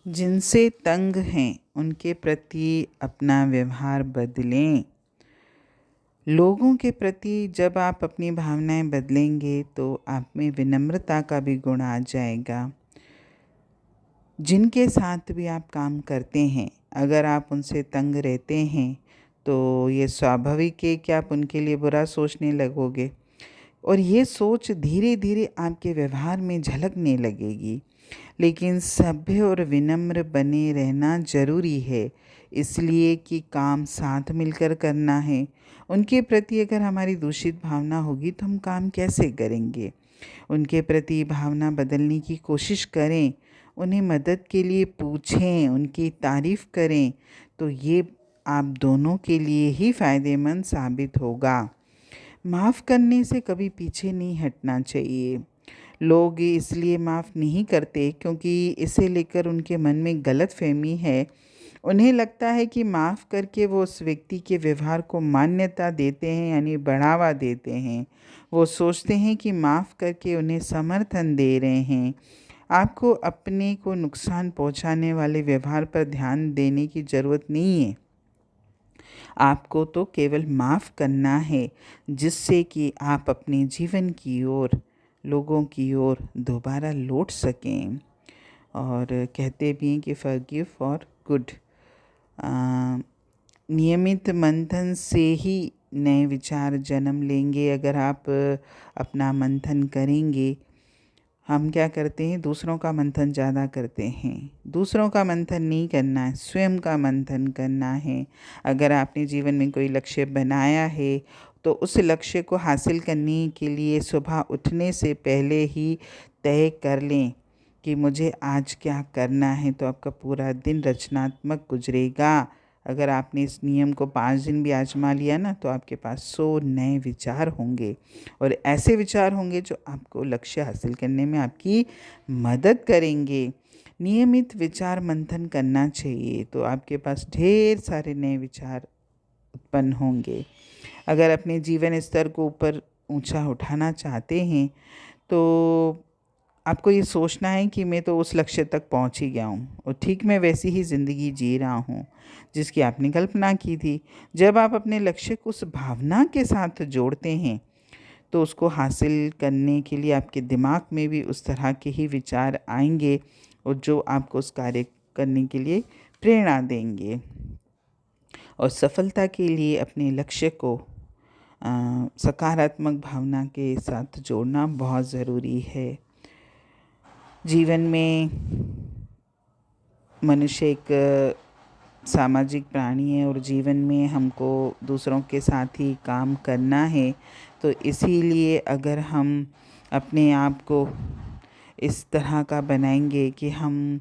जिनसे तंग हैं उनके प्रति अपना व्यवहार बदलें। लोगों के प्रति जब आप अपनी भावनाएं बदलेंगे तो आप में विनम्रता का भी गुण आ जाएगा। जिनके साथ भी आप काम करते हैं, अगर आप उनसे तंग रहते हैं तो ये स्वाभाविक है कि आप उनके लिए बुरा सोचने लगोगे और ये सोच धीरे धीरे आपके व्यवहार में झलकने लगेगी। लेकिन सभ्य और विनम्र बने रहना ज़रूरी है, इसलिए कि काम साथ मिलकर करना है। उनके प्रति अगर हमारी दूषित भावना होगी तो हम काम कैसे करेंगे। उनके प्रति भावना बदलने की कोशिश करें, उन्हें मदद के लिए पूछें, उनकी तारीफ़ करें, तो ये आप दोनों के लिए ही फ़ायदेमंद साबित होगा। माफ़ करने से कभी पीछे नहीं हटना चाहिए। लोग इसलिए माफ़ नहीं करते क्योंकि इसे लेकर उनके मन में गलतफ़हमी है। उन्हें लगता है कि माफ़ करके वो उस व्यक्ति के व्यवहार को मान्यता देते हैं, यानी बढ़ावा देते हैं। वो सोचते हैं कि माफ़ करके उन्हें समर्थन दे रहे हैं। आपको अपने को नुकसान पहुंचाने वाले व्यवहार पर ध्यान देने की ज़रूरत नहीं है। आपको तो केवल माफ़ करना है, जिससे कि आप अपने जीवन की ओर, लोगों की ओर दोबारा लौट सकें। और कहते भी हैं कि फॉरगिव फॉर गुड। नियमित मंथन से ही नए विचार जन्म लेंगे। अगर आप अपना मंथन करेंगे, हम क्या करते हैं, दूसरों का मंथन ज़्यादा करते हैं। दूसरों का मंथन नहीं करना है, स्वयं का मंथन करना है। अगर आपने जीवन में कोई लक्ष्य बनाया है तो उस लक्ष्य को हासिल करने के लिए सुबह उठने से पहले ही तय कर लें कि मुझे आज क्या करना है, तो आपका पूरा दिन रचनात्मक गुजरेगा। अगर आपने इस नियम को 5 दिन भी आजमा लिया ना, तो आपके पास 100 नए विचार होंगे और ऐसे विचार होंगे जो आपको लक्ष्य हासिल करने में आपकी मदद करेंगे। नियमित विचार मंथन करना चाहिए तो आपके पास ढेर सारे नए विचार उत्पन्न होंगे। अगर अपने जीवन स्तर को ऊपर ऊंचा उठाना चाहते हैं तो आपको ये सोचना है कि मैं तो उस लक्ष्य तक पहुंच ही गया हूँ और ठीक मैं वैसी ही ज़िंदगी जी रहा हूँ जिसकी आपने कल्पना की थी। जब आप अपने लक्ष्य को उस भावना के साथ जोड़ते हैं तो उसको हासिल करने के लिए आपके दिमाग में भी उस तरह के ही विचार आएंगे और जो आपको उस कार्य करने के लिए प्रेरणा देंगे। और सफलता के लिए अपने लक्ष्य को सकारात्मक भावना के साथ जोड़ना बहुत ज़रूरी है। जीवन में मनुष्य एक सामाजिक प्राणी है और जीवन में हमको दूसरों के साथ ही काम करना है। तो इसीलिए अगर हम अपने आप को इस तरह का बनाएंगे कि हम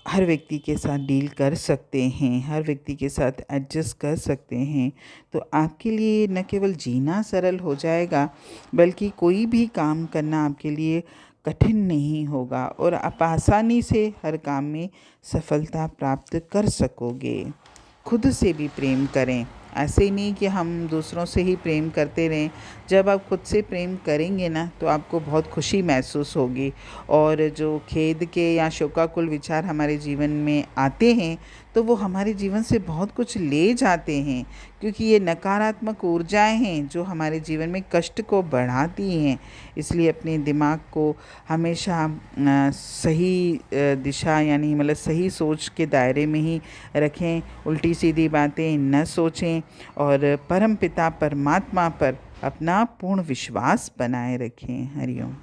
हर व्यक्ति के साथ डील कर सकते हैं, हर व्यक्ति के साथ एडजस्ट कर सकते हैं, तो आपके लिए न केवल जीना सरल हो जाएगा बल्कि कोई भी काम करना आपके लिए कठिन नहीं होगा और आप आसानी से हर काम में सफलता प्राप्त कर सकोगे। खुद से भी प्रेम करें, ऐसे ही नहीं कि हम दूसरों से ही प्रेम करते रहें। जब आप खुद से प्रेम करेंगे ना तो आपको बहुत खुशी महसूस होगी और जो खेद के या शोकाकुल विचार हमारे जीवन में आते हैं तो वो हमारे जीवन से बहुत कुछ ले जाते हैं, क्योंकि ये नकारात्मक ऊर्जाएं हैं जो हमारे जीवन में कष्ट को बढ़ाती हैं। इसलिए अपने दिमाग को हमेशा सही दिशा यानी मतलब सही सोच के दायरे में ही रखें, उल्टी सीधी बातें न सोचें और परमपिता परमात्मा पर अपना पूर्ण विश्वास बनाए रखें। हरिओम।